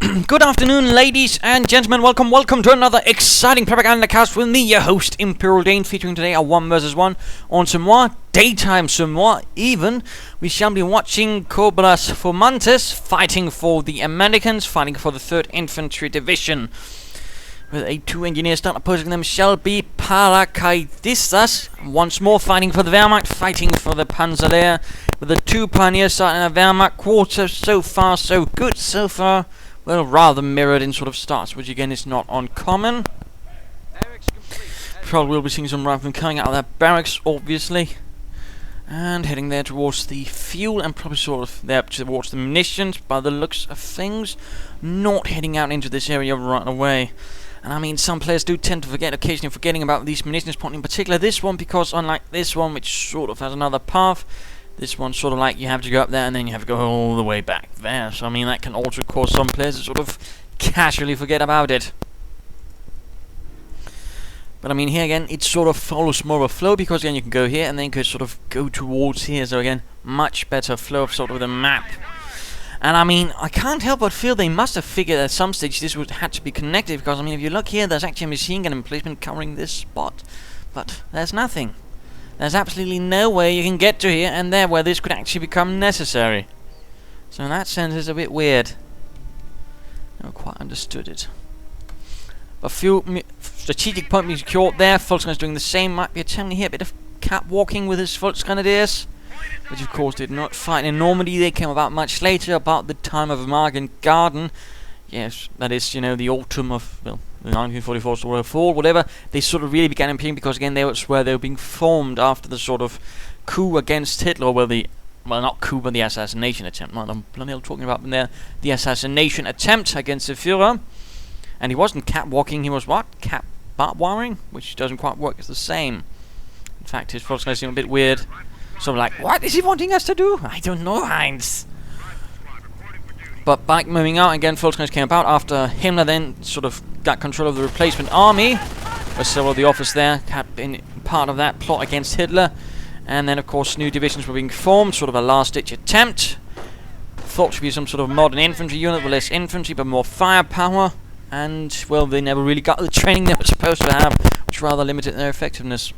Good afternoon, ladies and gentlemen. Welcome to another exciting Propagandacast with me, your host, Imperial Dane, featuring today a 1 vs 1 on Semois, daytime Semois even. We shall be watching Cobrasfuentes fighting for the Americans, fighting for the 3rd Infantry Division. With a 2 engineers start opposing them shall be Paracaidistas, once more fighting for the Wehrmacht, fighting for the Panzer Lehr, with the 2 pioneers starting a Wehrmacht quarter. So far so good so far. Well, rather mirrored in sort of starts, which again is not uncommon. Probably will be seeing some riflemen coming out of their barracks, obviously, and heading there towards the fuel and probably sort of there towards the munitions by the looks of things. Not heading out into this area right away. And I mean, some players do tend to forget, occasionally forgetting about these munitions point, in particular this one, because unlike this one, which sort of has another path, this one's sort of like you have to go up there and then you have to go all the way back there. So I mean, that can also cause some players to sort of casually forget about it. But I mean, here again, it sort of follows more of a flow, because again you can go here and then you can sort of go towards here. So again, much better flow of sort of the map. And I mean, I can't help but feel they must have figured at some stage this would have to be connected, because I mean, if you look here, there's actually a machine gun emplacement covering this spot, but there's nothing. There's absolutely no way you can get to here and there where this could actually become necessary. So in that sense, it's a bit weird. Never quite understood it. A few strategic point being secured there. Volkswagen's doing the same. Might be attempting here a bit of catwalking with his Volksgrenadiers, which of course did not fight in Normandy. They came about much later, about the time of Margin Garden. Yes, that is, you know, the autumn of, well, 1944 sort of fall, whatever. They sort of really began appearing because again, they was where they were being formed after the sort of coup against Hitler, well, not coup, but the assassination attempt. I'm bloody hell talking about there, the assassination attempt against the Führer. And he wasn't catwalking, he was what? Cat-wiring, which doesn't quite work as the same. In fact, his process seemed a bit weird. Sort of like, what is he wanting us to do? I don't know, Heinz. But back moving out again, Volkswagen came about after Himmler then sort of got control of the replacement army, where several of the officers there had been part of that plot against Hitler. And then of course new divisions were being formed, sort of a last-ditch attempt. Thought to be some sort of modern infantry unit with less infantry but more firepower. And well, they never really got the training they were supposed to have, which rather limited their effectiveness.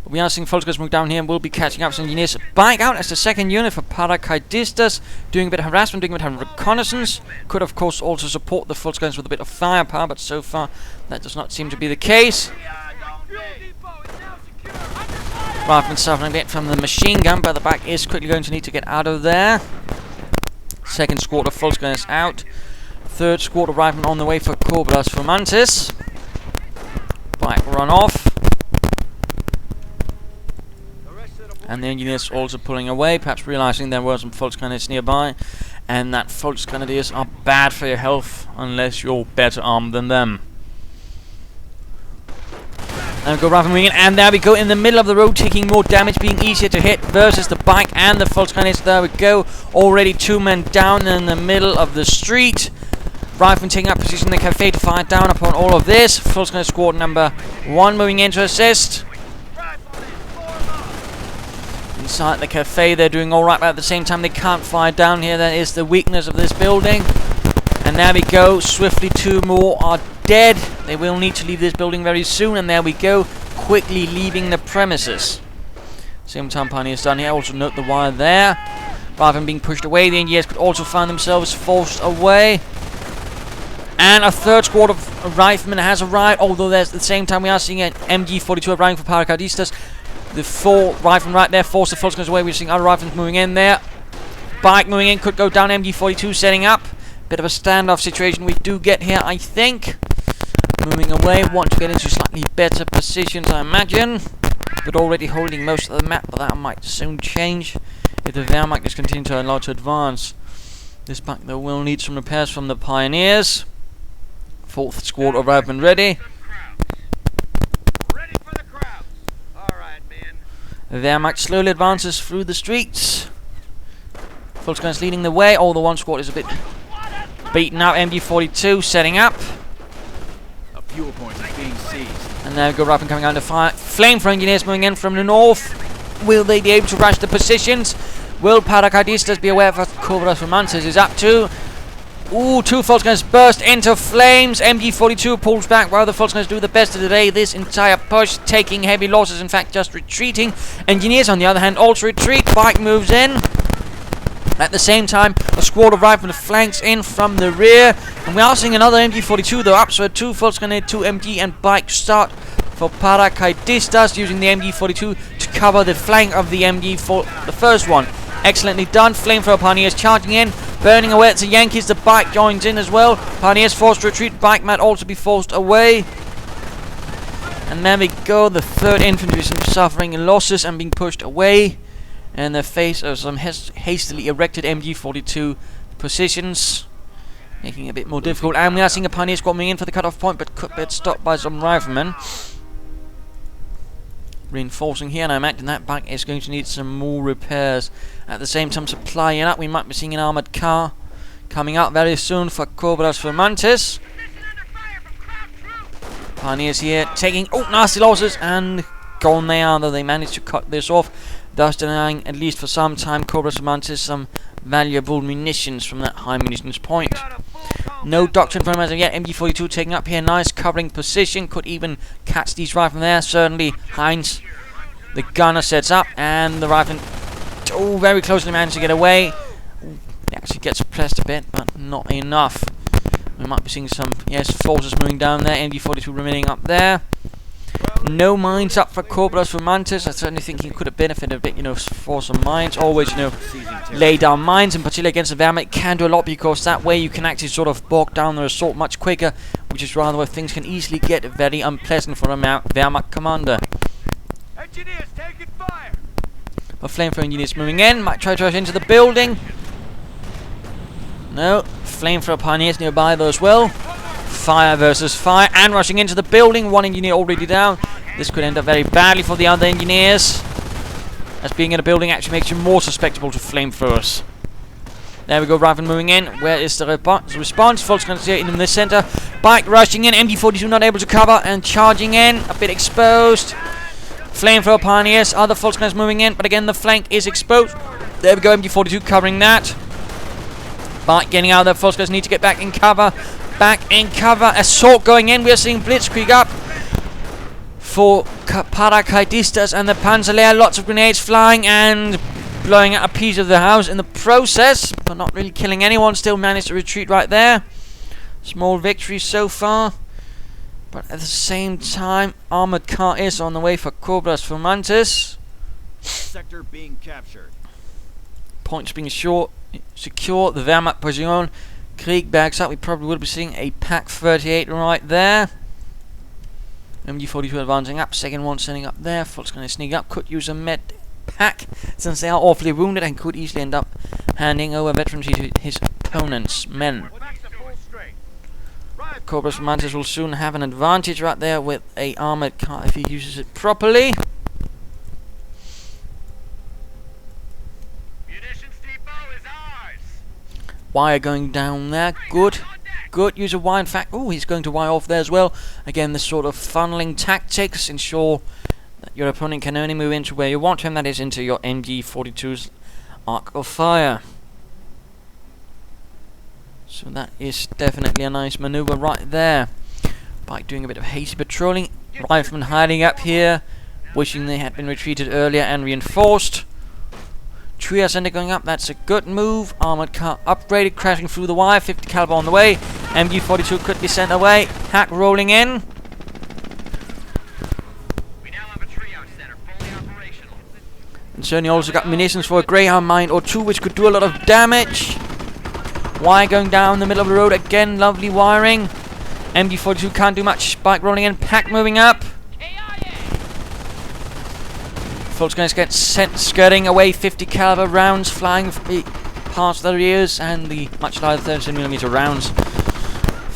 But we are seeing Volkswagen move down here and we'll be catching up some engineers back out as the 2nd unit for Paracaidistas, doing a bit of harassment, doing a bit of reconnaissance. Could of course also support the Volkswagens with a bit of firepower, but so far that does not seem to be the case. Rifleman suffering a bit from the machine gun, but the back is quickly going to need to get out of there. 2nd squad of Volkswagens out. 3rd squad of riflemen on the way for Cobrasfuentes. Back run off. And the engineers also pulling away, perhaps realizing there were some Volksgrenadiers nearby, and that Volksgrenadiers are bad for your health unless you're better armed than them. And go rifleman in, and there we go, in the middle of the road, taking more damage, being easier to hit versus the bike and the Volksgrenadiers. There we go, already 2 men down in the middle of the street. Rifleman taking up position in the cafe to fire down upon all of this. Volksgrenadier squad number 1 moving in to assist. Inside the cafe, they're doing alright, but at the same time they can't fire down here. That is the weakness of this building. And there we go, swiftly 2 more are dead. They will need to leave this building very soon, and there we go, quickly leaving the premises. Same time pioneers down here, also note the wire there. Rather than being pushed away, the engineers could also find themselves forced away. And a 3rd squad of riflemen has arrived, although there's at the same time we are seeing an MG42 arriving for Paracaidistas. The 4 riflemen right there force the Volkswagens away. We're seeing other riflemen moving in there. Bike moving in, could go down. MG42 setting up. Bit of a standoff situation we do get here, I think. Moving away, want to get into slightly better positions, I imagine. But already holding most of the map, but that might soon change if the Wehrmacht is continuing to allow to advance. This back though will need some repairs from the pioneers. 4th squad of riflemen ready. The Wehrmacht slowly advances through the streets. Volkswagen's leading the way. Oh, the 1 squad is a bit beaten up. MG42 setting up. A fuel point is being seized. And there we go, Rifleman coming out to fire. Flamethrower engineers moving in from the north. Will they be able to rush the positions? Will Paracaidistas be aware of what Cobrasfuentes is up to? Ooh, two Volksgunners burst into flames. MG42 pulls back while the Volksgunners do the best of the day. This entire push taking heavy losses, in fact just retreating. Engineers on the other hand also retreat. Bike moves in. At the same time, a squad of riflemen flanks in from the rear. And we are seeing another MG42 though up, so 2 Volksgunner, 2 MG and bike start for Paracaidistas, using the MG42 to cover the flank of the the first one. Excellently done. Flamethrower Pioneers charging in, burning away at the Yankees. The bike joins in as well. Pioneers forced to retreat. Bike might also be forced away. And there we go. The 3rd Infantry is suffering losses and being pushed away in the face of some hastily erected MG42 positions, making it a bit more difficult. And we are seeing a Pioneer squad coming in for the cutoff point, but could be stopped by some riflemen. Reinforcing here, and I imagine that bike is going to need some more repairs. At the same time, supplying up, we might be seeing an armoured car coming up very soon for Cobrasfuentes. Pioneers here taking nasty losses, and gone they are, though they managed to cut this off, thus denying, at least for some time, Cobrasfuentes some valuable munitions from that high munitions point. No doctrine from as of yet. MG42 taking up here, nice covering position, could even catch these riflemen there. Certainly Heinz, the gunner, sets up, and the rifleman very closely managed to get away. He actually gets suppressed a bit, but not enough. We might be seeing some forces moving down there. MG42 remaining up there. No mines up for Cobrasfuentes. I certainly think he could have benefited a bit, for some mines. Always, lay down mines, in particular against the Wehrmacht, can do a lot, because that way you can actually sort of bog down their assault much quicker, which is rather where things can easily get very unpleasant for a Wehrmacht commander. Engineers taking fire. But flamethrower engineers moving in, might try to rush into the building. No, flamethrower Pioneers nearby though as well. Fire versus fire, and rushing into the building. One engineer already down. This could end up very badly for the other engineers, as being in a building actually makes you more susceptible to flamethrowers. There we go, rifle moving in. Where is the response? Volksgunners here in the center. Bike rushing in. MG42 not able to cover and charging in. A bit exposed. Flamethrower Pioneers. Other Volksgunners moving in, but again the flank is exposed. There we go, MG42 covering that. Bike getting out of there. Volksgunners need to get back in cover. Back in cover. Assault going in. We are seeing Blitzkrieg up for Paracaidistas and the Panzer Lehr. Lots of grenades flying and blowing out a piece of the house in the process, but not really killing anyone. Still managed to retreat right there. Small victory so far, but at the same time, armored car is on the way for Cobrasfuentes. Sector being captured. Points being secure. The Wehrmacht position. Krieg backs up. We probably will be seeing a Pak 38 right there. MG42 advancing up. Second one sending up there. Volk's going to sneak up. Could use a med pack, since they are awfully wounded, and could easily end up handing over veterans to his opponent's men. Cobrasfuentes will soon have an advantage right there with a armored car if he uses it properly. Wire going down there. Good. Good use of wire. In fact, he's going to wire off there as well. Again, this sort of funneling tactics ensure that your opponent can only move into where you want him, that is into your MG42's arc of fire. So that is definitely a nice maneuver right there. By doing a bit of hasty patrolling. Riflemen hiding up here, wishing they had been retreated earlier and reinforced. Tria center going up, that's a good move. Armored car upgraded, crashing through the wire. 50 caliber on the way. MG42 could be sent away. Hack rolling in. We now have a triage center fully operational. And certainly also got munitions for a Greyhound mine or two, which could do a lot of damage. Wire going down the middle of the road again, lovely wiring. MG42 can't do much. Spike rolling in, Pack moving up. Folks going to get sent skirting away. 50 caliber rounds flying past their ears, and the much larger 37mm rounds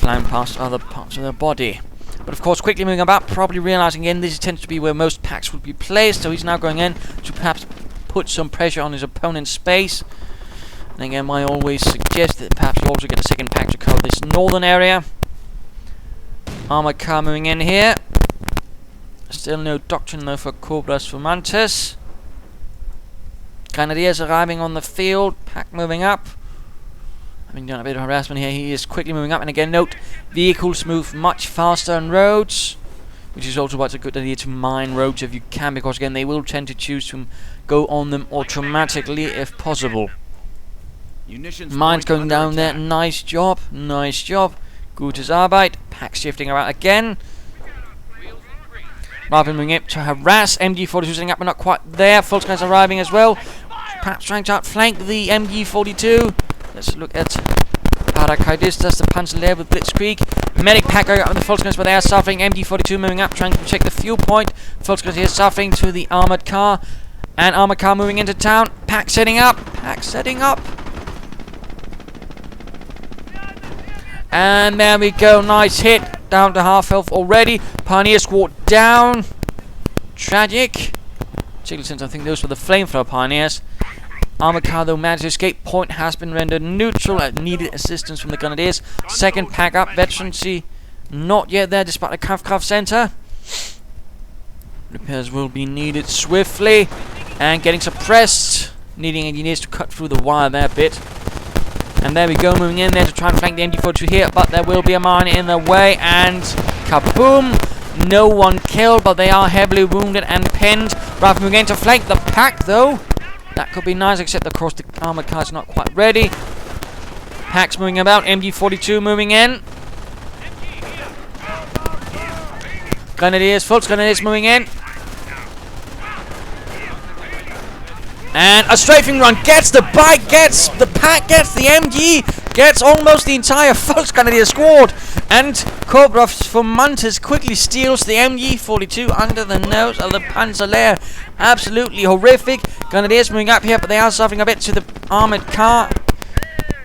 flying past other parts of their body. But of course, quickly moving about, probably realizing again this tends to be where most packs would be placed. So he's now going in to perhaps put some pressure on his opponent's space. And again, I always suggest that perhaps you also get a second pack to cover this northern area. Armored car moving in here. Still no doctrine though for Cobrasfuentes. Grenadiers arriving on the field. Pack moving up. Bring down a bit of harassment here. He is quickly moving up, and again, note, vehicles move much faster on roads, which is also why it's a good idea to mine roads if you can, because again, they will tend to choose to go on them automatically if possible. Mines going down there. Nice job. Nice job. Gutes Arbeit. Pack shifting around again. Rather than moving up to harass. MG42 sitting up but not quite there. Volkswagen's arriving as well. Perhaps trying to outflank the MG42. Let's look at Paracaidistas, the Panzer Lehr with Blitzkrieg. Medic pack going up with the Volkswagens, but they are suffering. MG42 moving up, trying to check the fuel point. Volkswagens here suffering to the armoured car. And armoured car moving into town. Pack setting up. Pack setting up. And there we go, nice hit. Down to half health already. Pioneer squad down. Tragic. Particularly since I think those were the flamethrower pioneers. Armored car though managed to escape. Point has been rendered neutral. Needed assistance from the Grenadiers. Second pack up. Veterancy not yet there despite the Kampfkraft Center. Repairs will be needed swiftly. And getting suppressed. Needing engineers to cut through the wire there a bit. And there we go, moving in there to try and flank the MG42 here, but there will be a mine in the way, and kaboom! No one killed, but they are heavily wounded and pinned. Rather than moving in to flank the pack, though. That could be nice, except of course the armored car is not quite ready. Pack's moving about, MG42 moving in. Grenadiers, Volksgrenadiers moving in. And a strafing run gets the bike, gets the pack, gets the MG, gets almost the entire Volksgrenadier squad. And Cobrasfuentes quickly steals the MG42 under the nose of the Panzer Lehr. Absolutely horrific. Grenadiers moving up here, but they are suffering a bit to the armoured car.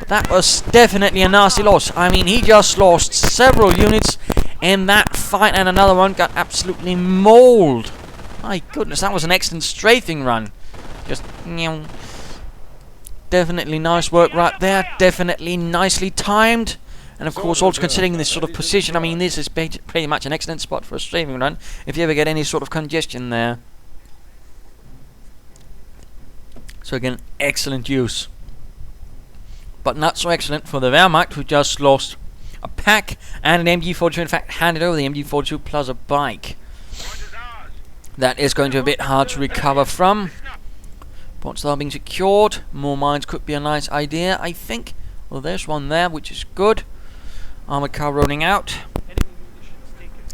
That was definitely a nasty loss. I mean, he just lost several units in that fight, and another one got absolutely mauled. My goodness, that was an excellent strafing run. Just, definitely nice work right there. Definitely nicely timed. And of course, also considering this sort of position, I mean, this is pretty much an excellent spot for a strafing run if you ever get any sort of congestion there. So again, excellent use. But not so excellent for the Wehrmacht, who just lost a pack and an MG42. In fact, handed over the MG42 plus a bike. That is going to be a bit hard to recover from. Points are being secured. More mines could be a nice idea, I think. Well, there's one there, which is good. Armored car rolling out.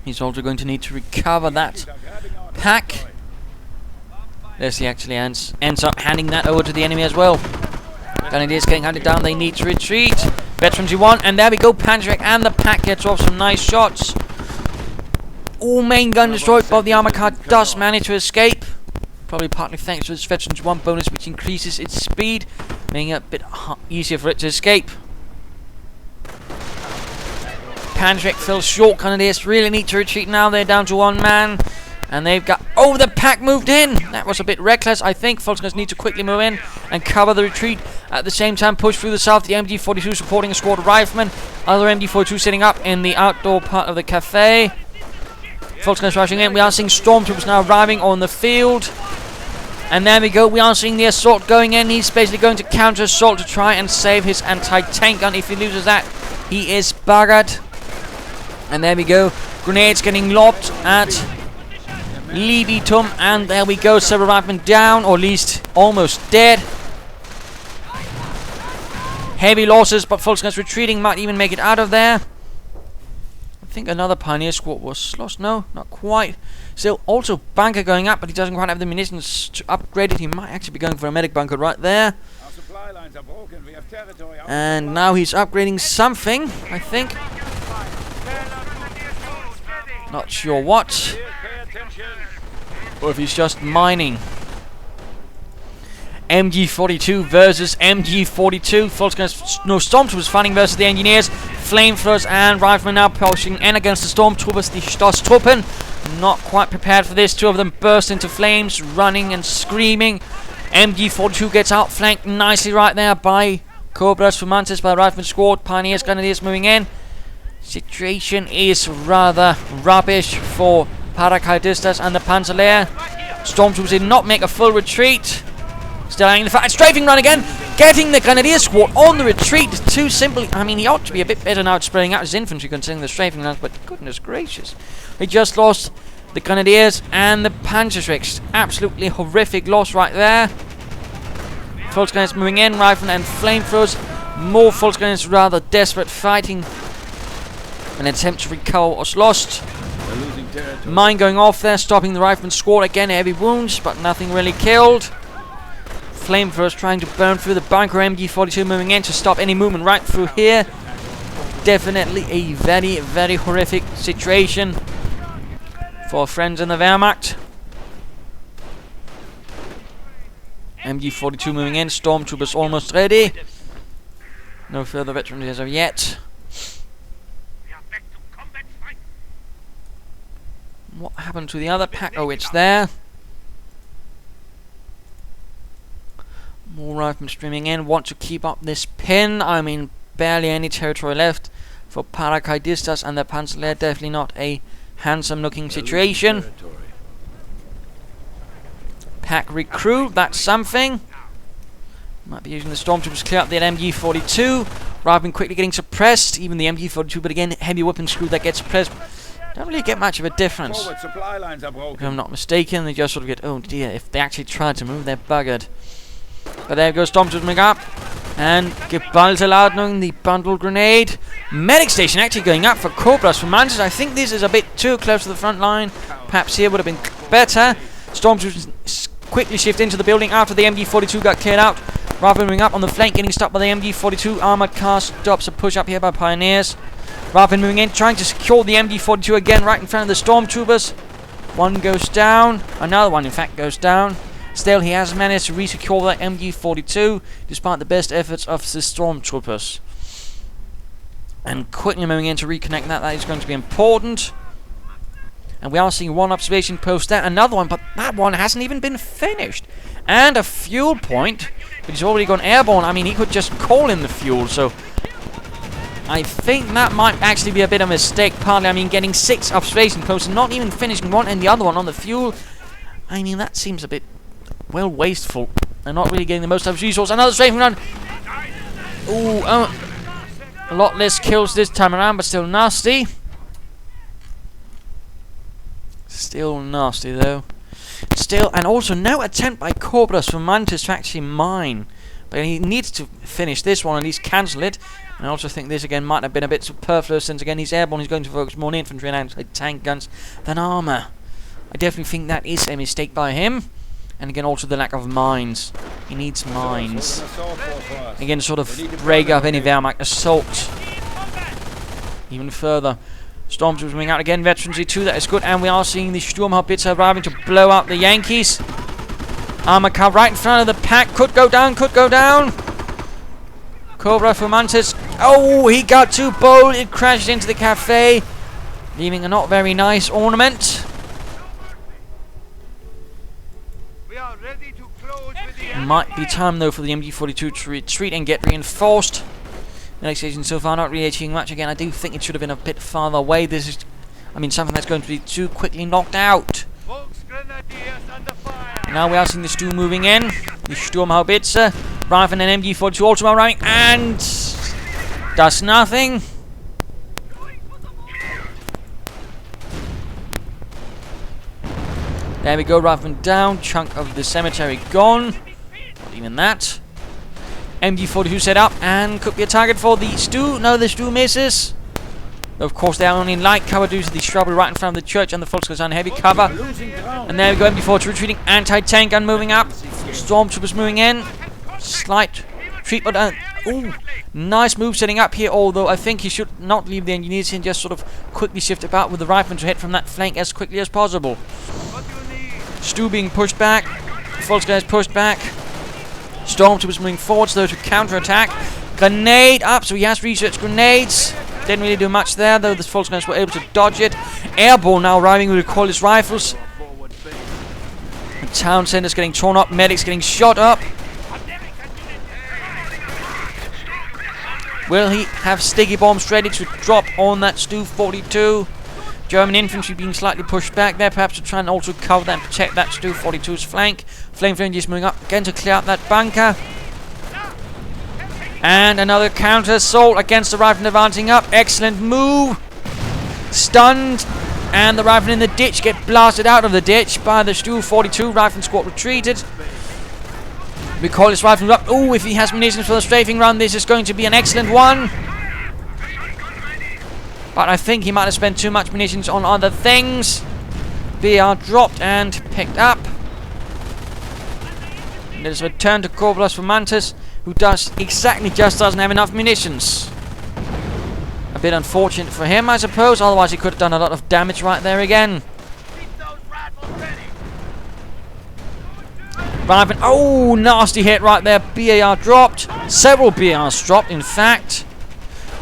He's also going to need to recover that pack. There's he actually ends up handing that over to the enemy as well. Grenadiers getting hunted down. They need to retreat. Veterans you want, and there we go. Panzerek and the pack gets off some nice shots. All main gun destroyed, but the armored car does manage to escape. Probably partly thanks to its Veterans 1 bonus, which increases its speed, making it a bit easier for it to escape. Panzerek fell short. Grenadiers really need to retreat now. They're down to one man. And they've got... Oh, the pack moved in! That was a bit reckless, I think. Volkswagens need to quickly move in and cover the retreat. At the same time, push through the south. The MG42 supporting a squad of riflemen. Other MG42 sitting up in the outdoor part of the cafe. Volkswagens rushing in. We are seeing stormtroopers now arriving on the field. And there we go. We are seeing the assault going in. He's basically going to counter-assault to try and save his anti-tank gun. If he loses that, he is buggered. And there we go. Grenades getting lobbed at Libitum, and there we go. Several riflemen down, or at least almost dead. Heavy losses, but Volkswagens retreating, might even make it out of there. I think another Pioneer squad was lost. No, not quite. Still, also bunker going up, but he doesn't quite have the munitions to upgrade it. He might actually be going for a medic bunker right there. And now he's upgrading something, I think. Not sure what. Or if he's just mining. MG42 versus MG42. Volkswagens, no, Stormtroopers fighting versus the engineers. Flamethrowers and riflemen now pushing in against the Stormtroopers. The Stoßtruppen not quite prepared for this. Two of them burst into flames, running and screaming. MG42 gets outflanked nicely right there by Cobrasfuentes, by the rifleman squad. Pioneers, Grenadiers moving in. Situation is rather rubbish for Paracaidistas and the Panzer Lehr. Stormtroopers did not make a full retreat. Still hanging the fight. Strafing run again. Getting the Grenadier squad on the retreat is too simply. I mean, he ought to be a bit better now at spreading out his infantry considering the strafing runs, but goodness gracious. He just lost the Grenadiers and the Panzerschrecks. Absolutely horrific loss right there. Volksgrenadiers moving in, rifle and flamethrowers. More Volksgrenadiers rather desperate, fighting an attempt to recover what was lost. Mine going off there, stopping the rifleman squad. Again, heavy wounds, but nothing really killed. Flamethrowers trying to burn through the bunker. MG42 moving in to stop any movement right through here. Definitely a very, very horrific situation for friends in the Wehrmacht. MG42 moving in. Stormtroopers almost ready. No further veterans as of yet. What happened to the other pack? Oh, it's there. More riflemen streaming in. Want to keep up this pin. I mean, barely any territory left for Paracaidistas and the Panzer Lehr. Definitely not a handsome looking situation. Pack recruit. That's something. Might be using the Stormtroopers to clear up the MG42. Riflemen quickly getting suppressed. Even the MG42, but again, heavy weapons crew that gets suppressed. Don't really get much of a difference. If I'm not mistaken, they just sort of get, oh dear, if they actually try to move, they're buggered. But there goes Stormtroopers moving up. And Gewaltladung, the bundle grenade. Medic station actually going up for Cobrasfuentes. I think this is a bit too close to the front line. Perhaps here would have been better. Stormtroopers quickly shift into the building after the MG42 got cleared out. Riflemen moving up on the flank, getting stopped by the MG42. Armored car stops a push up here by Pioneers. Riflemen moving in, trying to secure the MG42 again right in front of the Stormtroopers. One goes down. Another one, in fact, goes down. Still, he has managed to re-secure that MG42 despite the best efforts of the Stormtroopers. And quickly moving in to reconnect that. That is going to be important. And we are seeing one observation post there. Another one, but that one hasn't even been finished. And a fuel point, but he's already gone airborne. I mean, he could just call in the fuel, so I think that might actually be a bit of a mistake, partly. I mean, getting 6 observation posts and not even finishing one and the other one on the fuel. I mean, that seems a bit, well, wasteful. They're not really getting the most out of resource. Another strafing run. Ooh, a lot less kills this time around, but still nasty. Still nasty, though. Still, and also no attempt by Cobrasfuentes to actually mine. But he needs to finish this one, at least cancel it. And I also think this again might have been a bit superfluous, since again he's airborne, he's going to focus more on infantry and anti-tank guns than armour. I definitely think that is a mistake by him. And again also the lack of mines. He needs mines. Again, sort of break up any Wehrmacht assault even further. Stormtroopers moving out again, veterans E2, that is good. And we are seeing the Sturmhaubitze arriving to blow out the Yankees. Armor car right in front of the pack. Could go down, could go down. Cobrasfuentes. Oh, he got too bold. It crashed into the cafe, leaving a not very nice ornament. Might be time, though, for the MG42 to retreat and get reinforced. The next station so far not really achieving much. Again, I do think it should have been a bit farther away. This is, I mean, something that's going to be too quickly knocked out. Now we are seeing the Stu moving in. The Sturmhaubitze. Rifle and MG42 also arriving, and does nothing. There we go, rifleman down. Chunk of the cemetery gone. Not even that. MG42 set up and could be a target for the Stu. No, the Stu misses. Of course, they are only in light cover due to the shrubbery right in front of the church, and the Volksgrenadiers on heavy cover. And there we go, MG42 retreating, anti-tank gun moving up. Stormtroopers moving in. Slight retreat, but ooh, nice move setting up here, although I think he should not leave the engineers here and just sort of quickly shift about with the riflemen to hit from that flank as quickly as possible. Stu being pushed back. Volksgrenadiers pushed back. Stormtroopers moving forwards, though, to counter-attack. Grenade up, so he has researched grenades. Didn't really do much there, though the Volksgrenadiers were able to dodge it. Airborne now arriving with recoilless rifles. The town center's getting torn up, medics getting shot up. Will he have sticky bombs ready to drop on that Stu-42? German infantry being slightly pushed back there, perhaps to try and also cover that and protect that Stu-42's flank. Flamethrower just moving up again to clear out that bunker. And another counter assault against the riflemen advancing up. Excellent move. Stunned. And the riflemen in the ditch get blasted out of the ditch by the Stu 42. Rifleman squad retreated. Recoil his rifleman up. Oh, if he has munitions for the strafing run, this is going to be an excellent one. But I think he might have spent too much munitions on other things. BR dropped and picked up. Let us return to Cobrasfuentes, who does exactly just doesn't have enough munitions. A bit unfortunate for him, I suppose. Otherwise, he could have done a lot of damage right there again. Rifleman, oh, nasty hit right there. BAR dropped. Several BARs dropped, in fact.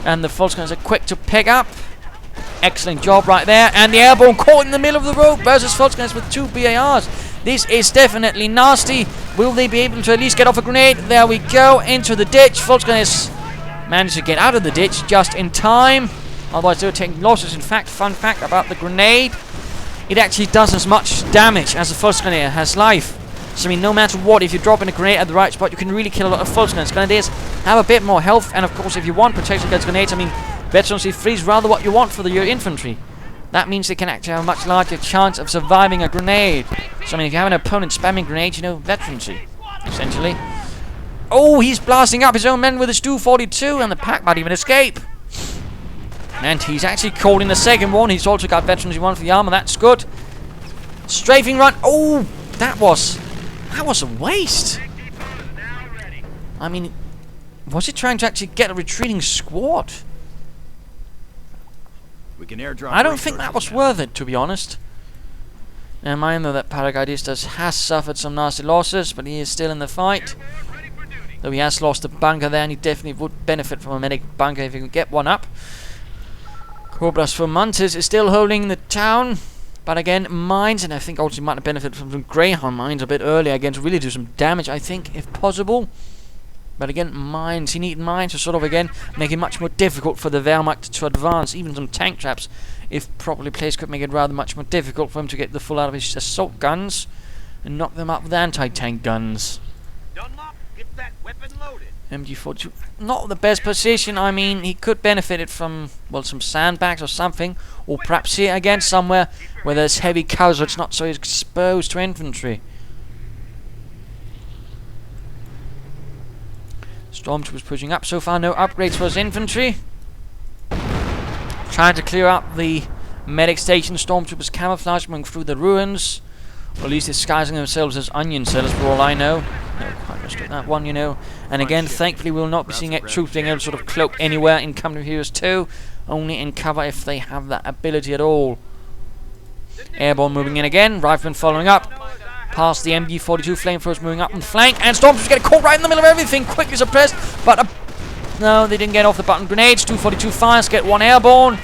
And the Volksgunners are quick to pick up. Excellent job right there. And the airborne caught in the middle of the road versus Volksgunners with 2 BARs. This is definitely nasty. Will they be able to at least get off a grenade? There we go. Into the ditch. Volksgunners managed to get out of the ditch just in time. Otherwise, they were taking losses. In fact, fun fact about the grenade. It actually does as much damage as a Volksgunner has life. So, I mean, no matter what, if you drop in a grenade at the right spot, you can really kill a lot of Volksgunners. Grenadiers have a bit more health. And, of course, if you want protection against grenades, I mean, Veteran C3 is rather what you want for your infantry. That means they can actually have a much larger chance of surviving a grenade. So, I mean, if you have an opponent spamming grenades, you know, veterancy, essentially. Oh, he's blasting up his own men with his Stu 42, and the pack might even escape. And he's actually called in the second one. He's also got veterancy 1 for the armor. That's good. Strafing run. Oh, that was a waste. I mean, was it trying to actually get a retreating squad? We can airdrop. I don't think that was worth it, to be honest. Now, mind though that Paracaidistas has suffered some nasty losses, but he is still in the fight. Though he has lost a bunker there, and he definitely would benefit from a medic bunker if he could get one up. Cobrasfuentes is still holding the town, but again, mines, and I think also he might have benefited from some Greyhound mines a bit earlier again to really do some damage, I think, if possible. But again, mines, he needed mines to sort of, again, make it much more difficult for the Wehrmacht to advance. Even some tank traps, if properly placed, could make it rather much more difficult for him to get the full out of his assault guns and knock them up with anti-tank guns. Dunlop, get that weapon loaded. MG42, not the best position. I mean, he could benefit it from, well, some sandbags or something, or perhaps here again somewhere where there's heavy cover, so it's not so exposed to infantry. Stormtroopers pushing up. So far, no upgrades for his infantry. Trying to clear out the medic station. Stormtroopers camouflage moving through the ruins, or at least disguising themselves as onion sellers, for all I know. Never quite understood that one, you know. And again, thankfully, we'll not be seeing troops being able to sort of cloak anywhere in Company of Heroes 2. Only in cover if they have that ability at all. Airborne moving in again. Riflemen following up. Past the MG42, flamethrowers moving up and flank, and Stormtroopers get caught right in the middle of everything, quickly suppressed, but no, they didn't get off the button. Grenades, 242 fires, get 1 airborne.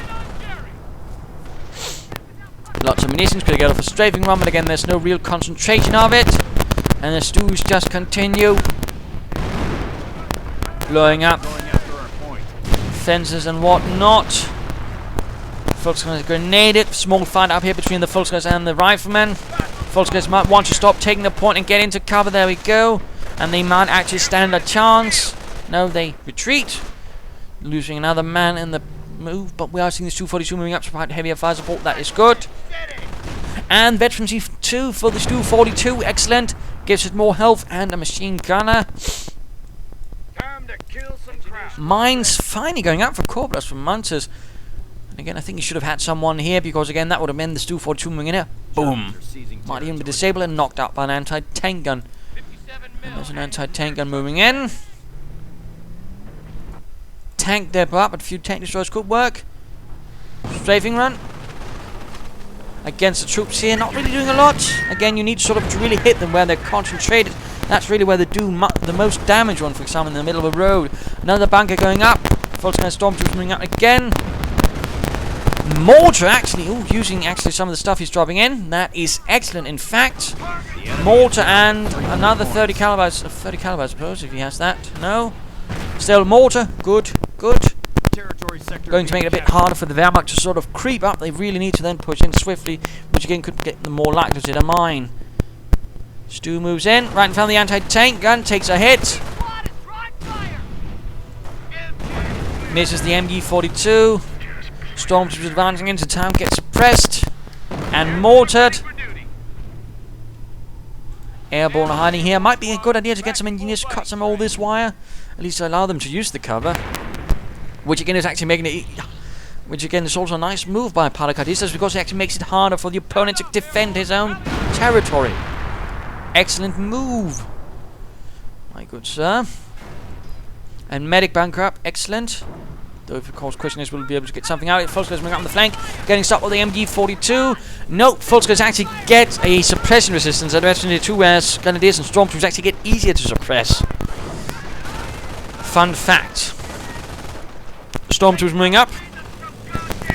Lots of munitions, could get off a strafing run, but again, there's no real concentration of it, and the Stews just continue blowing up fences and whatnot. Volksgunners grenaded, small fight up here between the Volksgunners and the riflemen. Volksgunners might want to stop taking the point and get into cover. There we go. And they might actually stand a chance. No, they retreat. Losing another man in the move. But we are seeing this 242 moving up to provide heavier fire support. That is good. And veterancy 2 for the Stu 42. Excellent. Gives it more health and a machine gunner. Time to kill some crowd. Mines finally going up for Cobrasfuentes. And again, I think he should have had someone here, because again, that would have been the Stu 42 moving in here. Boom. Might even be disabled and knocked out by an anti-tank gun. And there's an anti-tank gun moving in. Tank depot up, but a few tank destroyers could work. Strafing run. Against the troops here, not really doing a lot. Again, you need sort of to really hit them where they're concentrated. That's really where they do the most damage on, for example, in the middle of a road. Another bunker going up. Volksgunners Stormtroopers moving up again. Mortar actually, using actually some of the stuff he's dropping in. That is excellent, in fact. Mortar and another 30 caliber, I suppose, if he has that. No. Still mortar. Good, good. Going to make it a bit harder for the Wehrmacht to sort of creep up. They really need to then push in swiftly, which again could get them more likely to hit a mine. Stu moves in, right in front of the anti-tank gun, takes a hit. Misses the MG42. Stormtroopers advancing into town, gets suppressed and mortared. Airborne are hiding here. Might be a good idea to get some engineers to cut some of all this wire. At least allow them to use the cover. Which again is actually making it... Which again is also a nice move by Paracaidistas, because it actually makes it harder for the opponent to defend his own territory. Excellent move. My good sir. And medic bunker up. Excellent. Though, of course, question is, will we be able to get something out? Fulska's moving up on the flank, getting stopped with the MG42. No, Fulska's actually get a suppression resistance at Veteran 2, whereas Grenadiers and Stormtroopers actually get easier to suppress. Fun fact. Stormtroopers moving up.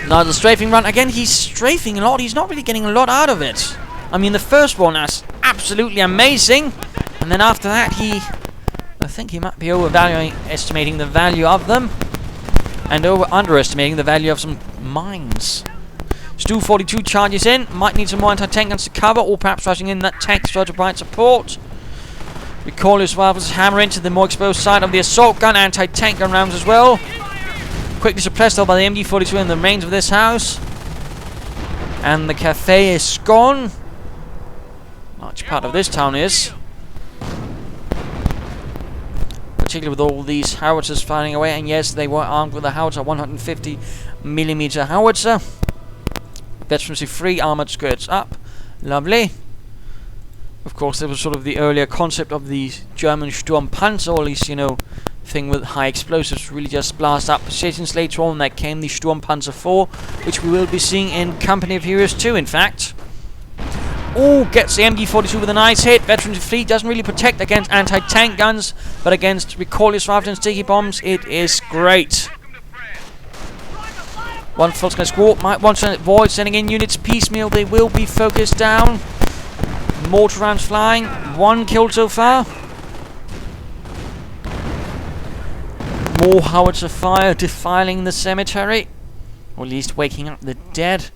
Now the strafing run. Again, he's strafing a lot. He's not really getting a lot out of it. I mean, the first one is absolutely amazing. And then after that, I think he might be estimating the value of them. And underestimating the value of some mines. Stu 42 charges in. Might need some more anti-tank guns to cover, or perhaps rushing in that tank to try to provide support. Recoilless rifles hammer into the more exposed side of the assault gun. Anti-tank gun rounds as well. Quickly suppressed though by the MG42 in the remains of this house. And the cafe is gone. Large part of this town is. Particularly with all these howitzers firing away, and yes, they were armed with a howitzer, 150mm howitzer. Veterancy free, armored skirts up. Lovely. Of course, there was sort of the earlier concept of the German Sturmpanzer, or at least, you know, thing with high explosives, really just blast up positions. Later on, there came the Sturmpanzer 4, which we will be seeing in Company of Heroes 2, in fact. Oh, gets the MG42 with a nice hit. Veterancy fleet doesn't really protect against anti-tank guns, but against recoilless rifles and sticky bombs, it is great. One Fulska squad might want to avoid sending in units piecemeal. They will be focused down. Mortar rounds flying. 1 kill so far. More howitzer fire defiling the cemetery, or at least waking up the dead.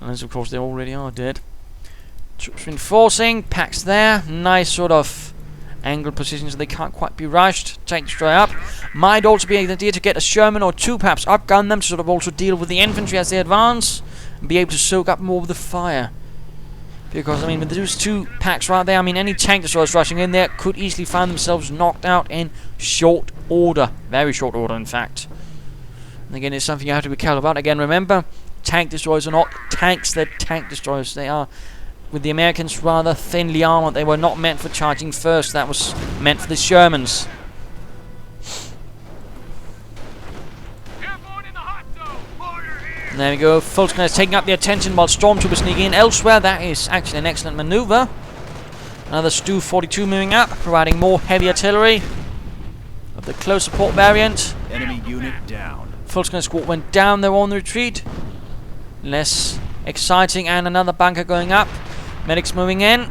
Unless, of course, they already are dead. Troops reinforcing, packs there, nice sort of angled positions so they can't quite be rushed. Tank destroyer up. Might also be an idea to get a Sherman or 2 perhaps upgun them to sort of also deal with the infantry as they advance and be able to soak up more of the fire. Because, I mean, with those 2 packs right there, I mean, any tank destroyers rushing in there could easily find themselves knocked out in short order. Very short order, in fact. And again, it's something you have to be careful about. Again, remember, tank destroyers are not tanks, they're tank destroyers. They are, with the Americans, rather thinly armored. They were not meant for charging first. That was meant for the Shermans. And there we go. Fulton is taking up the attention while Stormtroopers sneak in elsewhere. That is actually an excellent maneuver. Another Stu 42 moving up, providing more heavy artillery of the close support variant. Enemy unit down. Fulton squad went down. They're on the retreat. Less exciting, and another bunker going up. Medics moving in.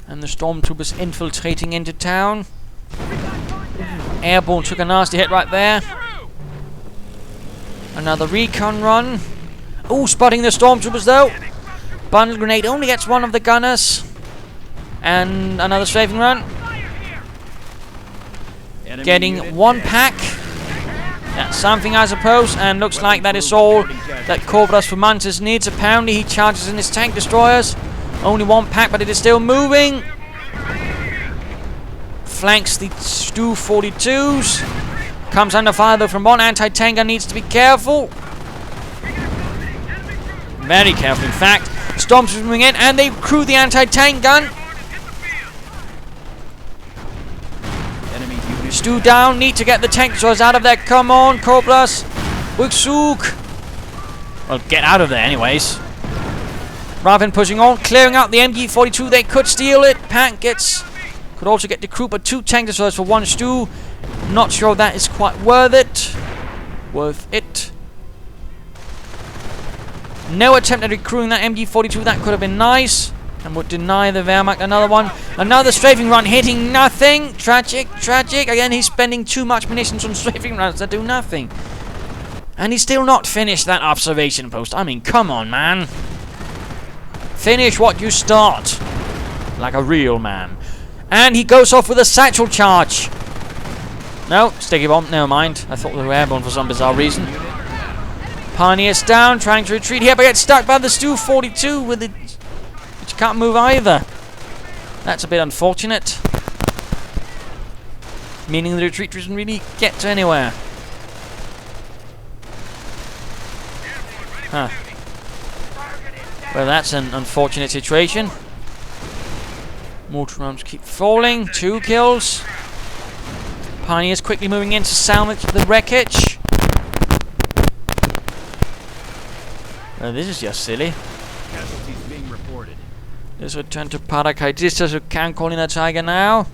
And the Stormtroopers infiltrating into town. Airborne took a nasty hit right there. Another recon run. Oh, spotting the Stormtroopers though. Bundle grenade only gets one of the gunners. And another strafing run. Getting 1 pack. That's something, I suppose, and looks like that is all that Cobrasfuentes needs. Apparently he charges in his tank destroyers. Only 1 pack, but it is still moving. Flanks the Stu 42s. Comes under fire though from 1 anti-tanker, needs to be careful. Very careful, in fact. Stormtroopers moving in, and they crew the anti-tank gun. Stu down, need to get the tank destroyers out of there. Come on, Cobras. Wuxuk. Well, get out of there anyways. Rather than pushing on, clearing out the MG42, they could steal it. Pack gets, could also get the crew, but 2 tank destroyers for 1 Stu. Not sure that is quite worth it. No attempt at recruiting that MG42, that could have been nice. And would deny the Wehrmacht another one. Another strafing run, hitting nothing. Tragic, tragic. Again, he's spending too much munitions on strafing runs that do nothing. And he's still not finished that observation post. I mean, come on, man. Finish what you start. Like a real man. And he goes off with a satchel charge. No, sticky bomb. Never mind. I thought they were airborne for some bizarre reason. Pioneers down, trying to retreat here, but gets stuck by the Stu-42 with it, which can't move either. That's a bit unfortunate. Meaning the retreat doesn't really get to anywhere. Huh. Well, that's an unfortunate situation. Mortar rounds keep falling. 2 kills. Pioneers quickly moving in to salvage the wreckage. Well, this is just silly. Casualties being reported. Let's return to Paracaidistas, who can call in a Tiger now.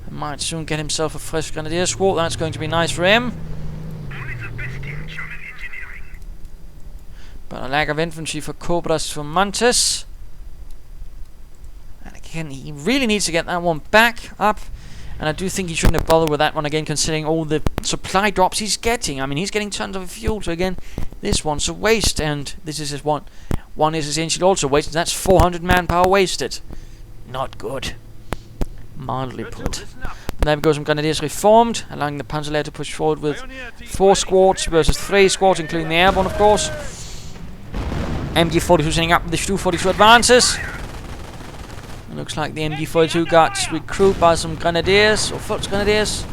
He might soon get himself a fresh Grenadier squad. That's going to be nice for him. But a lack of infantry for Cobrasfuentes. And again, he really needs to get that one back up. And I do think he shouldn't have bothered with that one again, considering all the supply drops he's getting. I mean, he's getting tons of fuel, so again, this one's a waste. And this is his one. One is essentially also wasted. That's 400 manpower wasted. Not good. Mildly put. And there we go, some Grenadiers reformed, allowing the Panzer Lehr to push forward with 4 squads versus 3 squads, including the airborne, of course. MG42 sending up with the Stu-42 advances. It looks like the MG42 got recruited by some Grenadiers, or foot Grenadiers.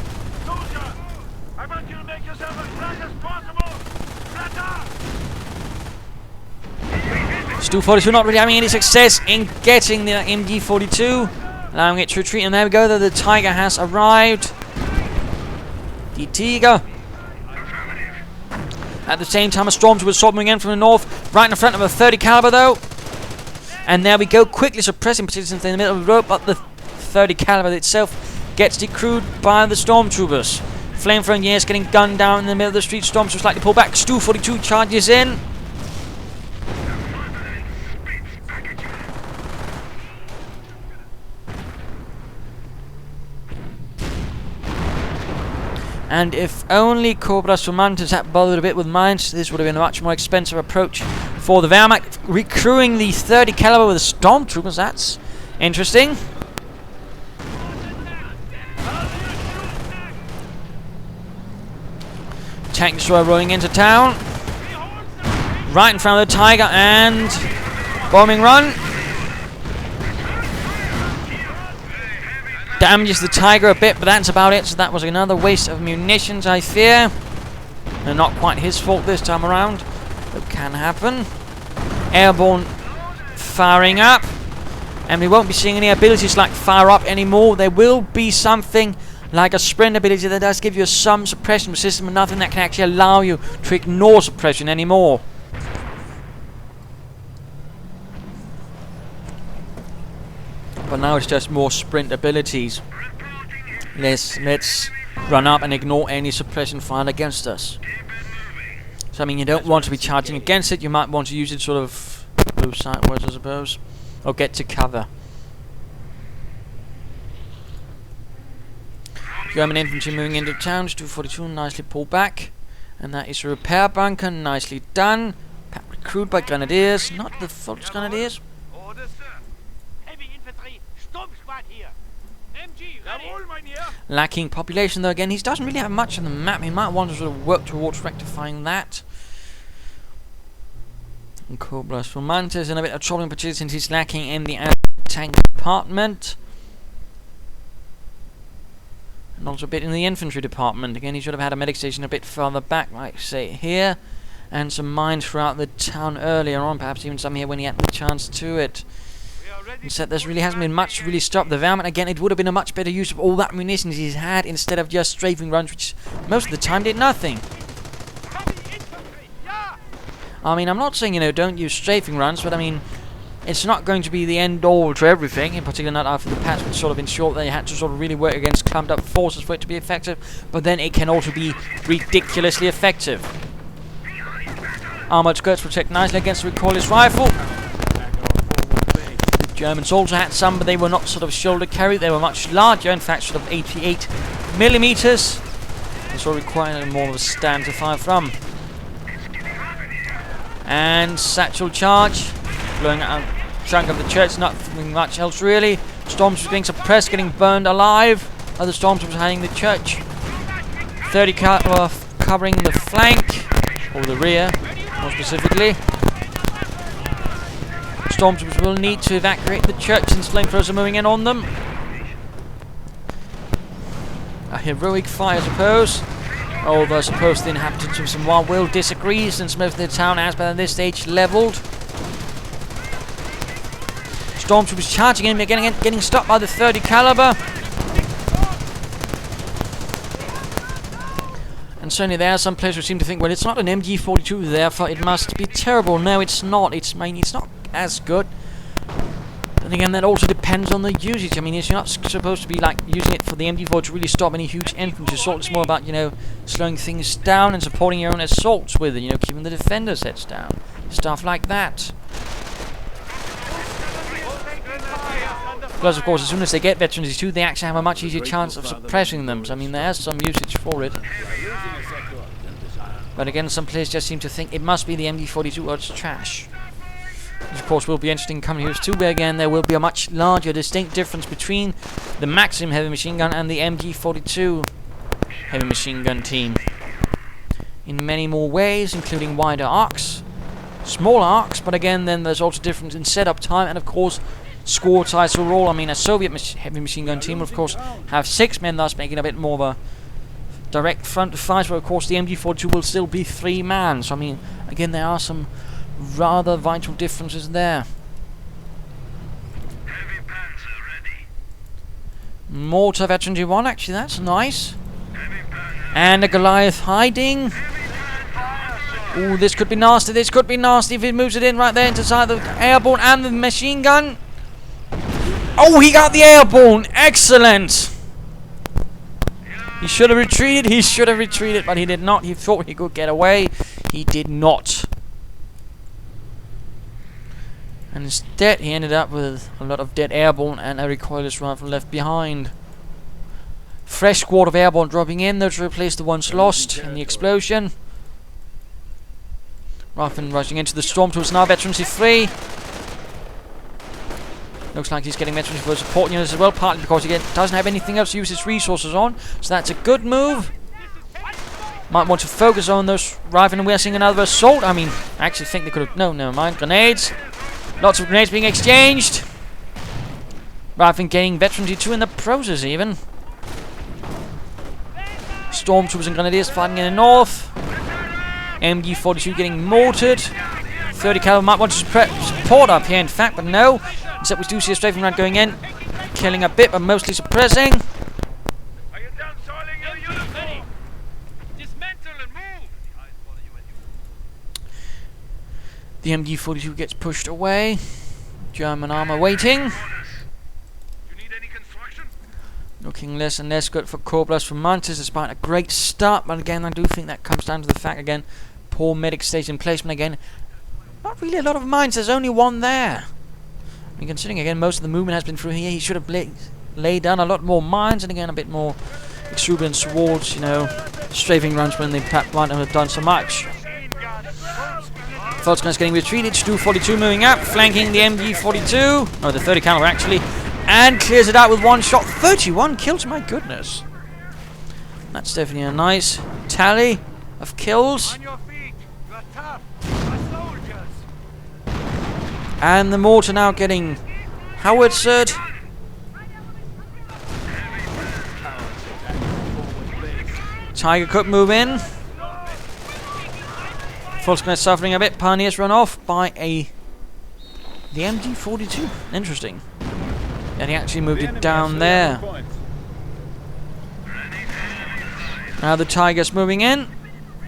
Stu-42 not really having any success in getting the MG42, allowing it to retreat, and there we go, the Tiger has arrived. The Tiger. At the same time, a Stormtrooper storming in from the north, right in front of a 30 caliber though. And there we go, quickly suppressing participants in the middle of the road, but the 30 caliber itself gets decrewed by the Stormtroopers. Flamethrower Engineers getting gunned down in the middle of the street. Stormtroopers slightly pull back. Stu-42 charges in. And if only Cobrasfuentes had bothered a bit with mines, this would have been a much more expensive approach for the Wehrmacht. Recruiting the 30 caliber with the Stormtroopers, that's interesting. Tank destroyer rolling into town. Right in front of the Tiger and bombing run. Damages the Tiger a bit, but that's about it. So that was another waste of munitions, I fear. And not quite his fault this time around. It can happen. Airborne firing up. And we won't be seeing any abilities like fire up anymore. There will be something like a sprint ability that does give you some suppression system, and nothing that can actually allow you to ignore suppression anymore. But now it's just more sprint abilities. Let's run up and ignore any suppression fired against us. So I mean, you don't want to be charging against it. You might want to use it sort of move sideways, I suppose, or get to cover. German infantry moving into town. Stu-42 nicely pulled back, and that is a repair bunker. Nicely done. Recruited by Grenadiers, not the Volks Grenadiers. Lacking population though, again, he doesn't really have much on the map. He might want to sort of work towards rectifying that. And Cobrasfuentes in a bit of trouble, particularly since he's lacking in the anti-tank department. And also a bit in the infantry department. Again, he should have had a medic station a bit further back, like say here. And some mines throughout the town earlier on, perhaps even some here when he had the chance to it. Instead, there really hasn't been much really stopped the Wehrmacht. Again, it would have been a much better use of all that munitions he's had instead of just strafing runs, which most of the time did nothing. I mean, I'm not saying, you know, don't use strafing runs, but I mean, it's not going to be the end all to everything, in particular not after the patch, which sort of ensured that you had to sort of really work against clumped up forces for it to be effective, but then it can also be ridiculously effective. Armored skirts protect nicely against the recoilless rifle. Germans also had some, but they were not sort of shoulder carried. They were much larger, in fact, sort of 88 millimeters. They sort of required more of a stand to fire from. And satchel charge, blowing out a chunk of the church. Not doing much else really. Stormtroopers being suppressed, getting burned alive. Other stormtroopers hiding the church. 30 caliber covering the flank, or the rear, more specifically. Stormtroopers will need to evacuate the church since flamethrowers are moving in on them. A heroic fight, I suppose. Although I suppose the inhabitants of Semois will disagree, since most of the town has been at this stage leveled. Stormtroopers charging in, getting stopped by the 30 caliber. And certainly there are some players who seem to think, well, it's not an MG42, therefore it must be terrible. No, it's not. It's not as good. And again, that also depends on the usage. I mean, you're not supposed to be like using it for the MG4 to really stop any huge infantry assault. It's more about, you know, slowing things down and supporting your own assaults with it, you know, keeping the defender sets down. Stuff like that. Plus, of course, as soon as they get Veterans 2, they actually have a much easier chance of suppressing them. So, I mean, there's some usage for it. But again, some players just seem to think it must be the MG42 or it's trash. Which, of course, will be interesting coming here too, but again, there will be a much larger, distinct difference between the Maxim heavy machine gun and the MG42 heavy machine gun team. In many more ways, including wider arcs, smaller arcs, but again, then there's also difference in setup time, and of course, squad size overall. I mean, a Soviet heavy machine gun team will, of course, have 6 men, thus making a bit more of a direct front fight, where, of course, the MG42 will still be 3 man. So, I mean, again, there are some rather vital differences there. Heavy Panzer ready. Mortar Veteran 1, actually, that's nice. And a Goliath hiding. Ooh, this could be nasty. This could be nasty if he moves it in right there inside the airborne and the machine gun. Oh, he got the airborne. Excellent. He should have retreated. He should have retreated, but he did not. He thought he could get away. He did not. And instead, he ended up with a lot of dead airborne and a recoilless rifle left behind. Fresh squad of airborne dropping in, though, to replace the ones lost in the explosion. Ruffin rushing into the Stormtroopers now, Veteran C3. Looks like he's getting Veteran for support units as well, partly because he doesn't have anything else to use his resources on. So that's a good move. Might want to focus on those Ruffin, and we're seeing another assault. I mean, I actually think they could have... No, never mind. Grenades. Lots of grenades being exchanged. Ruffin gaining Veteran D2 in the process, even. Stormtroopers and Grenadiers fighting in the north. MG42 getting mortared. 30 caliber might want to support up here, in fact, but no. Except we do see a strafing round going in, killing a bit, but mostly suppressing. Are you done soiling your uniform? Dismantle and move. The MG42 gets pushed away. German armor waiting. You need any construction? Looking less and less good for Cobrasfuentes, despite a great start. But again, I do think that comes down to the fact, again, poor medic station placement again. Not really a lot of mines, there's only one there. I mean, considering, again, most of the movement has been through here, he should have laid down a lot more mines, and again, a bit more exuberance towards, you know, strafing runs when they might not have done so much. Volksgun's getting retreated, Stu-42 moving up, flanking the MG42, no, the 30 caliber actually, and clears it out with one shot. 31 kills, my goodness. That's definitely a nice tally of kills. On your feet. You're tough. You're soldiers. And the mortar now getting howitzered. Tiger could move in. Volksgun is suffering a bit. Pioneers run off by the MG42. Interesting. And he actually moved it down there. Now the Tiger's moving in.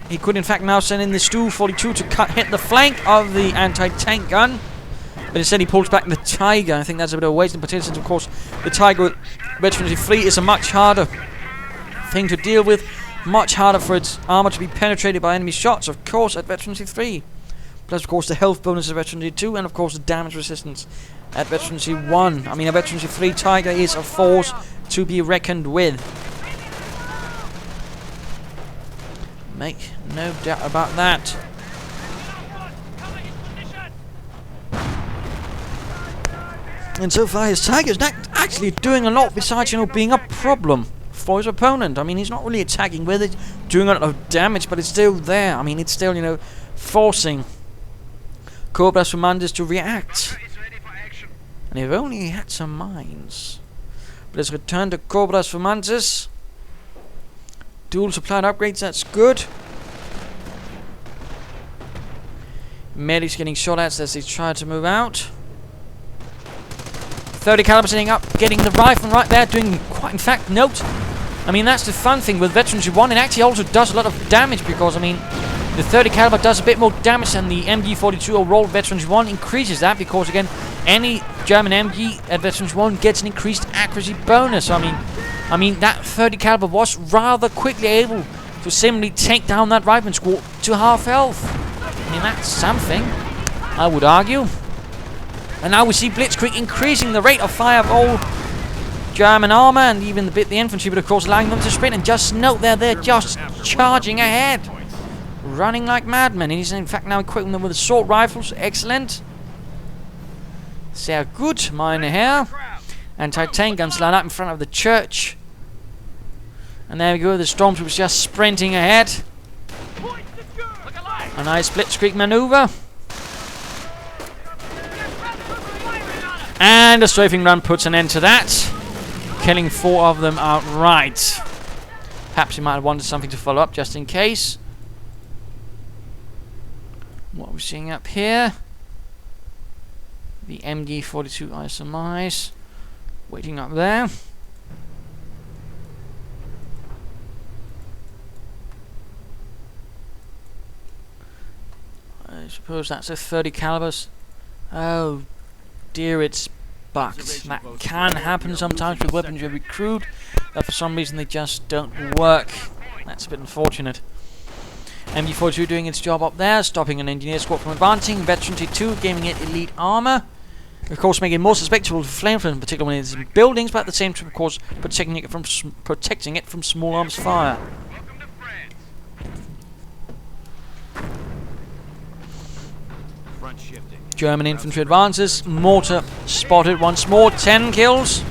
He could in fact now send in the Stu-42 to hit the flank of the anti-tank gun. But instead he pulls back the Tiger. I think that's a bit of a waste in particular, since of course the Tiger with Veteran 3 is a much harder thing to deal with. Much harder for its armor to be penetrated by enemy shots, of course, at Veteran 3. Plus, of course, the health bonus of Veteran 2, and of course the damage resistance at Veteran 1. I mean, a Veteran 3 Tiger is a force to be reckoned with. Make no doubt about that. And so far his Tiger's not actually doing a lot besides, you know, being a problem for his opponent. I mean, he's not really attacking with it, doing a lot of damage, but it's still there. I mean, it's still, you know, forcing Cobrasfuentes to react. And if only he had some mines. But let's return to Cobrasfuentes. Dual supplied upgrades, that's good. Medics getting shot at as they try to move out. 30 caliber sitting up, getting the rifle right there, doing quite, in fact, note. I mean, that's the fun thing with Veterans 1. It actually also does a lot of damage because, I mean, the 30 caliber does a bit more damage than the MG42 overall. Veterans 1 increases that because, again, any German MG at Veterans 1 gets an increased accuracy bonus. I mean, that 30 caliber was rather quickly able to simply take down that rifleman squad to half health. I mean, that's something, I would argue. And now we see Blitzkrieg increasing the rate of fire of all German armor and even the infantry, but of course allowing them to sprint. And just note they're just charging ahead, running like madmen. And he's in fact now equipping them with assault rifles. Excellent. Sehr gut, meine Herr. Anti-tank guns line up in front of the church. And there we go, the stormtroopers just sprinting ahead. A nice Blitzkrieg maneuver. And a strafing run puts an end to that, killing 4 of them outright. Perhaps he might have wanted something to follow up just in case. What are we seeing up here? The MG42 I surmise. Waiting up there. I suppose that's a 30 calibers. Oh dear, it's bugged. That can happen sometimes with weapons you recruit, but for some reason they just don't work. That's a bit unfortunate. MG42 doing its job up there, stopping an engineer squad from advancing. Veteran T2 giving it elite armor. Of course, making it more susceptible to flamethrowers, particularly when it's in buildings, but at the same time, of course, protecting it from small arms fire. German infantry advances. Mortar spotted once more. 10 kills.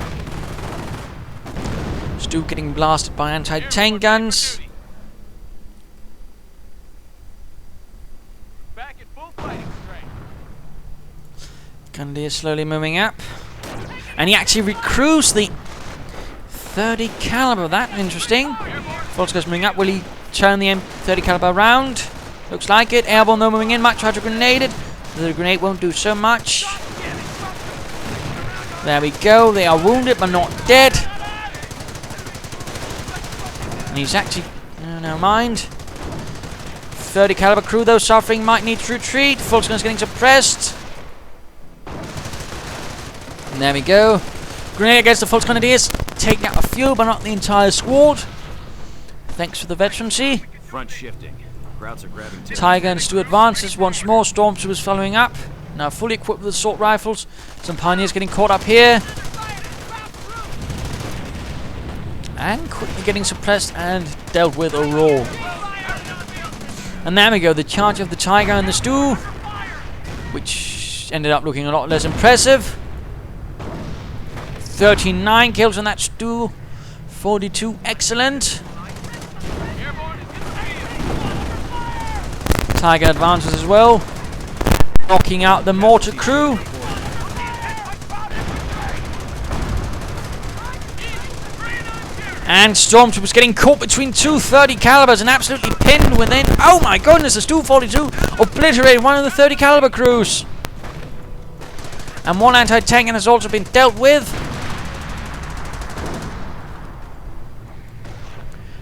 Stu getting blasted by anti-tank guns. Gundy is slowly moving up. And he actually recruits the 30 caliber. That's interesting. Volkswagen's moving up. Will he turn the M30 caliber around? Looks like it. Airborne though moving in. Might try to grenade it. The grenade won't do so much. There we go. They are wounded but not dead. And he's actually... never mind. 30 caliber crew though suffering. Might need to retreat. Volkswagen's getting suppressed. And there we go. Grenade against the Volksgrenadiers. Taking out a few but not the entire squad. Thanks for the veterancy. Front shifting. Crowds are grabbing Tiger and Stu advances once more. Stormtroopers following up. Now fully equipped with assault rifles. Some pioneers getting caught up here. And quickly getting suppressed and dealt with overall. And there we go. The charge of the Tiger and the Stu, which ended up looking a lot less impressive. 39 kills on that Stu. 42. Excellent. Tiger advances as well, knocking out the mortar crew. And Stormtroopers getting caught between 2 30 calibers and absolutely pinned within. Oh my goodness, the Stu-42 obliterated one of the 30 caliber crews. And one anti-tank has also been dealt with.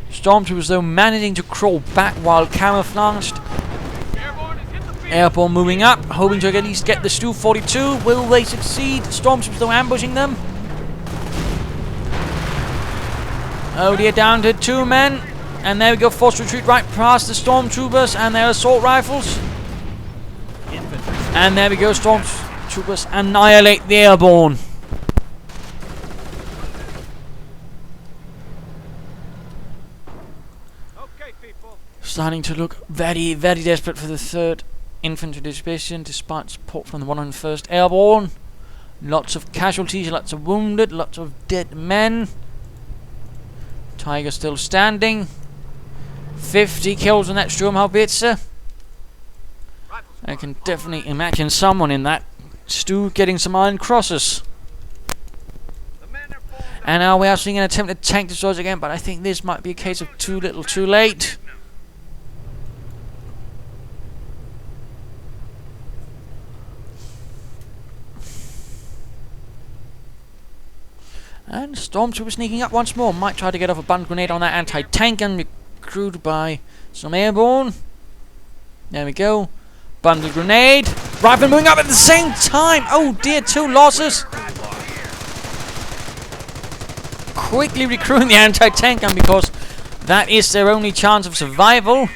Stormtroopers though managing to crawl back while camouflaged. Airborne moving up, hoping to at least get the Stu-42. Will they succeed? Stormtroopers though ambushing them. Oh dear, down to 2 men. And there we go, forced retreat right past the Stormtroopers and their assault rifles. And there we go, Stormtroopers annihilate the Airborne. Starting to look very, very desperate for the 3rd Infantry Division, despite support from the 101st Airborne. Lots of casualties, lots of wounded, lots of dead men. Tiger still standing. 50 kills on that Sturmhaubitze. I can definitely imagine someone in that stew getting some iron crosses. And now we are seeing an attempted tank destroyers again, but I think this might be a case of too little too late. And Stormtrooper sneaking up once more. Might try to get off a bundle grenade on that anti-tank and recruited by some airborne. There we go. Bundle grenade. Rifle moving up at the same time. Oh dear, 2 losses. Quickly recruiting the anti-tank gun because that is their only chance of survival.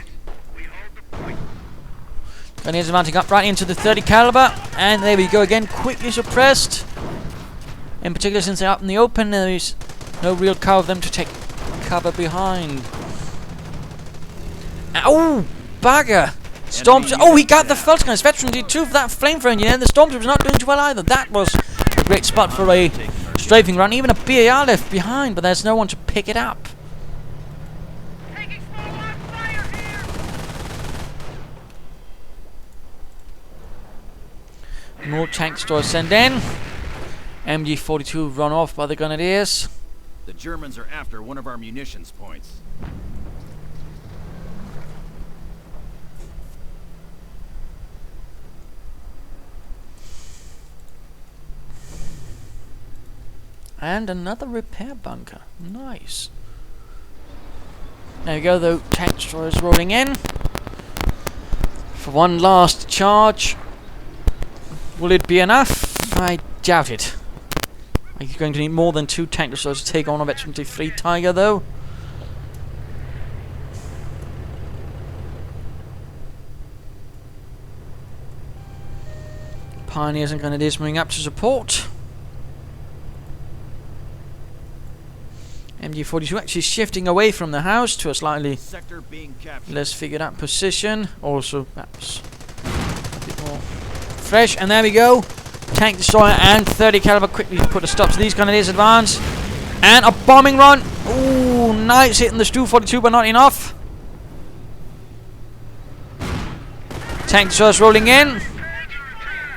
Grenades mounting up right into the 30 caliber, and there we go again, quickly suppressed. In particular, since they're up in the open, there is no real cover of them to take cover behind. Oh, bugger! Stormtrooper. Oh, he got the Feltgun's veteran D2 for that flamethrower engine, and the Stormtrooper's not doing too well either. That was a great spot for a strafing run. Even a BAR left behind, but there's no one to pick it up. More tank stores sent in. MG42 run off by the Grenadiers. The Germans are after one of our munitions points. And another repair bunker. Nice. There we go, though. Tank destroyers rolling in for one last charge. Will it be enough? I doubt it. Are you going to need more than 2 tank destroyers to take on a Veteran 3 Tiger, though? Pioneers and Grenadiers moving up to support. MG42 actually shifting away from the house to a slightly less figured out position. Also, perhaps a bit more fresh. And there we go. Tank destroyer and 30 caliber quickly put a stop to these Grenadiers advance. And a bombing run. Ooh, nice hitting the Stu-42, but not enough. Tank destroyers rolling in.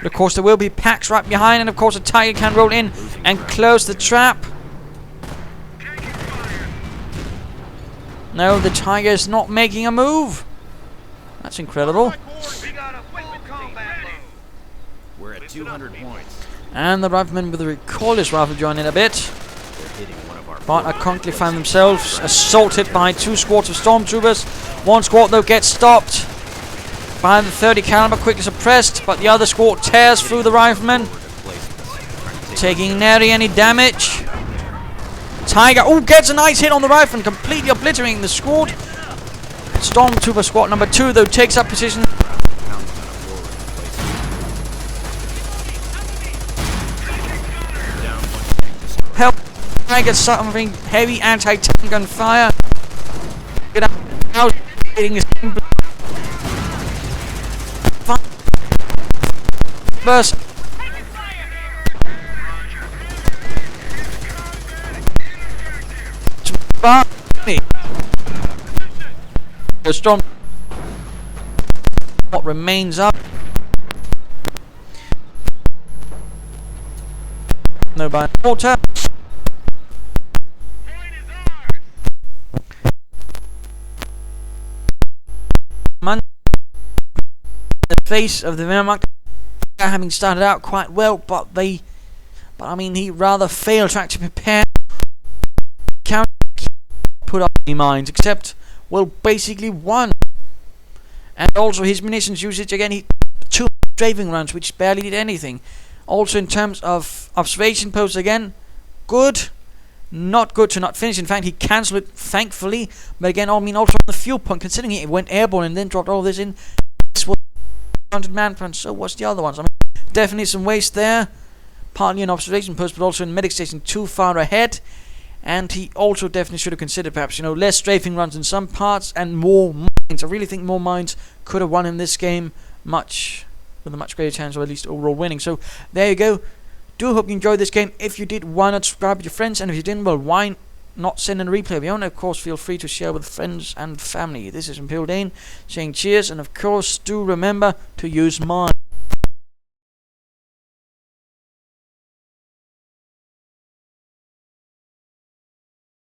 But of course, there will be packs right behind, and of course, a Tiger can roll in and close the trap. No, the Tiger is not making a move. That's incredible. We're at 200 points. And the riflemen with the recoilless rifle join in a bit. But Conkley found themselves assaulted by 2 squads of stormtroopers. 1 squad though gets stopped by the 30 caliber, quickly suppressed, but the other squad tears through the riflemen, taking nary any damage. Tiger, oh, gets a nice hit on the rifle and completely obliterating the squad. Stormtrooper squad number 2 though takes up position. Help! Tiger something heavy anti-tank gun fire. Get out! Hitting his burst. The storm. What remains up? No by water. The face of the Wehrmacht, having started out quite well, but I mean, he rather failed to actually prepare, counter, put up any mines, except, well, basically one. And also his munitions usage again, he 2 strafing runs, which barely did anything. Also in terms of observation posts again, good, not good to not finish. In fact, he cancelled it, thankfully. But again, I mean, also on the fuel point, considering it went airborne and then dropped all this in, this was 100 man front, so what's the other ones? I mean, definitely some waste there. Partly an observation post, but also in medic station too far ahead. And he also definitely should have considered perhaps, less strafing runs in some parts and more mines. I really think more mines could have won him this game with a much greater chance of at least overall winning. So there you go. Do hope you enjoyed this game. If you did, why not subscribe with your friends? And if you didn't, well, why not send a replay of your own, of course feel free to share with friends and family. This is Imperial Dane saying cheers, and of course do remember to use mine.